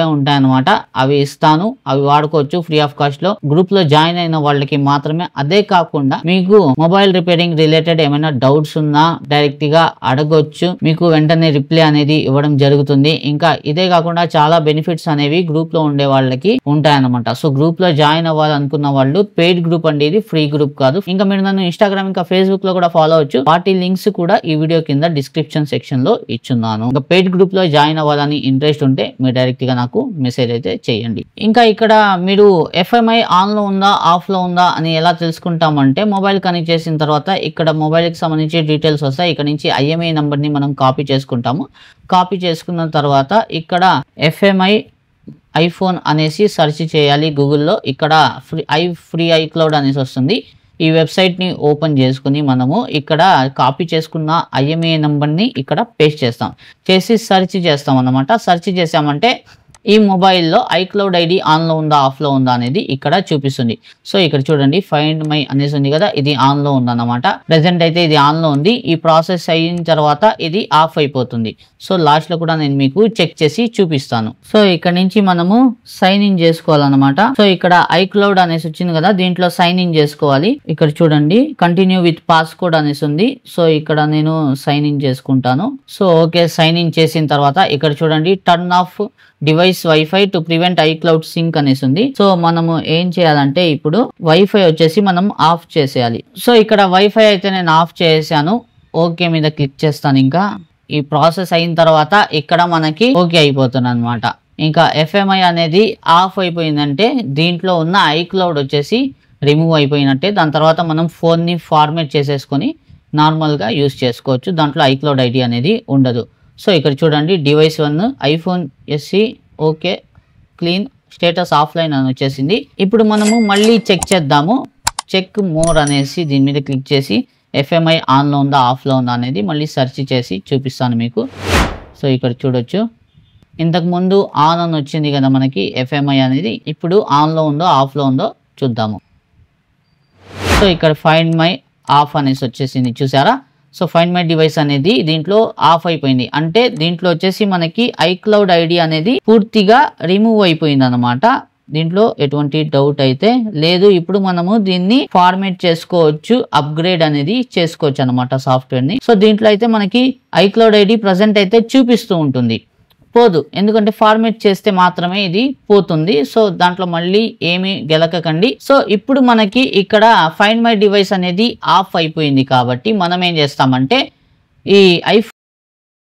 ఉంటాయన్నమాట. అవి ఇస్తాను, అవి వాడుకోవచ్చు ఫ్రీ ఆఫ్ కాస్ట్ లో. గ్రూప్ లో జాయిన్ అయిన వాళ్ళకి మాత్రమే. అదే కాకుండా మీకు మొబైల్ రిపేరింగ్ రిలేటెడ్ ఏమైనా డౌట్స్ ఉన్నా డైరెక్ట్ గా అడగొచ్చు, మీకు వెంటనే రిప్లై అనేది ఇవ్వడం జరుగుతుంది. ఇంకా ఇదే కాకుండా చాలా బెనిఫిట్స్ అనేవి గ్రూప్ లో ఉండే వాళ్ళకి ఉంటాయన్నమాట. సో గ్రూప్ లో జాయిన్ అవ్వాలనుకున్న వాళ్ళు, పెయిడ్ గ్రూప్ అండి ఇది, ఫ్రీ గ్రూప్ కాదు. ఇంకా మీరు నన్ను ఇన్స్టాగ్రామ్ ఇంకా ఫేస్బుక్ లో కూడా ఫాలో అవ్వచ్చు. వాటి లింక్స్ కూడా ఈ వీడియో కింద డిస్క్రిప్షన్ సెక్షన్ లో ఇచ్చున్నాను. ఇంకా పెయిడ్ గ్రూప్ లో జాయిన్ అవ్వాలని ఇంట్రెస్ట్ ఉంటే మీరు డైరెక్ట్ గా నాకు మెసేజ్ అయితే చేయండి. ఇంకా ఇక్కడ మీరు FMI ఆన్ లో ఉందా ఆఫ్ లో ఉందా అని ఎలా తెలుసుకుంటామంటే, మొబైల్ కనెక్ట్ చేసిన తర్వాత ఇక్కడ మొబైల్ కి సంబంధించి డీటెయిల్స్ వస్తాయి. ఇక్కడ నుంచి IMEI నంబర్ ని మనం కాపీ చేసుకుంటాము. కాపీ చేసుకున్న తర్వాత ఇక్కడ FMI iPhone అనేసి సెర్చ్ చేయాలి గూగుల్లో. ఇక్కడ ఫ్రీ iCloud అనేసి వస్తుంది. ఈ వెబ్సైట్ ని ఓపెన్ చేసుకుని మనము ఇక్కడ కాపీ చేసుకున్న IMEI నంబర్ ని ఇక్కడ పేస్ట్ చేస్తాం. చేసి సెర్చ్ చేస్తాం అన్నమాట. సెర్చ్ చేసామంటే ఈ మొబైల్లో iCloud ID ఆన్ లో ఉందా ఆఫ్ లో ఉందా అనేది ఇక్కడ చూపిస్తుంది. సో ఇక్కడ చూడండి, ఫైండ్ మై అనేసి ఉంది కదా, ఇది ఆన్ లో ఉందన్నమాట. ప్రెసెంట్ అయితే ఇది ఆన్ లో ఉంది. ఈ ప్రాసెస్ అయిన తర్వాత ఇది ఆఫ్ అయిపోతుంది. సో లాస్ట్ లో కూడా నేను మీకు చెక్ చేసి చూపిస్తాను. సో ఇక్కడ నుంచి మనము సైన్ ఇన్ చేసుకోవాలన్నమాట. సో ఇక్కడ iCloud అనేసి వచ్చింది కదా, దీంట్లో సైన్ ఇన్ చేసుకోవాలి. ఇక్కడ చూడండి, కంటిన్యూ విత్ పాస్కోడ్ అనేసి ఉంది. సో ఇక్కడ నేను సైన్ ఇన్ చేసుకుంటాను. సో ఓకే, సైన్ ఇన్ చేసిన తర్వాత ఇక్కడ చూడండి, turn off device WiFi to prevent iCloud sync అనేసి ఉంది. సో మనము ఏం చేయాలంటే ఇప్పుడు వైఫై వచ్చేసి మనం ఆఫ్ చేసేయాలి. సో ఇక్కడ వైఫై అయితే నేను ఆఫ్ చేసాను. ఓకే మీద క్లిక్ చేస్తాను. ఇంకా ఈ ప్రాసెస్ అయిన తర్వాత ఇక్కడ మనకి ఓకే అయిపోతుంది అనమాట. ఇంకా FMI అనేది ఆఫ్ అయిపోయిందంటే దీంట్లో ఉన్న iCloud వచ్చేసి రిమూవ్ అయిపోయినట్టే. దాని తర్వాత మనం ఫోన్ ని ఫార్మేట్ చేసేసుకొని నార్మల్ గా యూస్ చేసుకోవచ్చు. దాంట్లో iCloud ID అనేది ఉండదు. సో ఇక్కడ చూడండి, device 1 iPhone SE okay clean status offline అని వచ్చేసింది. ఇప్పుడు మనము మళ్ళీ చెక్ చేద్దాము. చెక్ మోర్ అనేసి దీని మీద క్లిక్ చేసి FMI ఆన్ లో ఉందా ఆఫ్ లో ఉందా అనేది మళ్ళీ సెర్చ్ చేసి చూపిస్తాను మీకు. సో ఇక్కడ చూడొచ్చు, ఇంతకుముందు ఆన్ అని వచ్చింది కదా మనకి FMI అనేది, ఇప్పుడు ఆన్ లో ఉందో ఆఫ్ లో ఉందో చూద్దాము. సో ఇక్కడ ఫైండ్ మై ఆఫ్ అనేసి వచ్చేసింది, చూసారా. సో ఫైండ్ మై డివైస్ అనేది దీంట్లో ఆఫ్ అయిపోయింది. అంటే దీంట్లో వచ్చేసి మనకి iCloud ID అనేది పూర్తిగా రిమూవ్ అయిపోయింది అనమాట. దీంట్లో ఎటువంటి డౌట్ అయితే లేదు. ఇప్పుడు మనము దీన్ని ఫార్మేట్ చేసుకోవచ్చు, అప్గ్రేడ్ అనేది చేసుకోవచ్చు అనమాట సాఫ్ట్వేర్ ని. సో దీంట్లో అయితే మనకి iCloud ID ప్రజెంట్ అయితే చూపిస్తూ ఉంటుంది, పోదు. ఎందుకంటే ఫార్మేట్ చేస్తే మాత్రమే ఇది పోతుంది. సో దాంట్లో మళ్ళీ ఏమి గెలకకండి. సో ఇప్పుడు మనకి ఇక్కడ ఫైండ్ మై డివైస్ అనేది ఆఫ్ అయిపోయింది కాబట్టి మనం ఏం చేస్తామంటే ఈ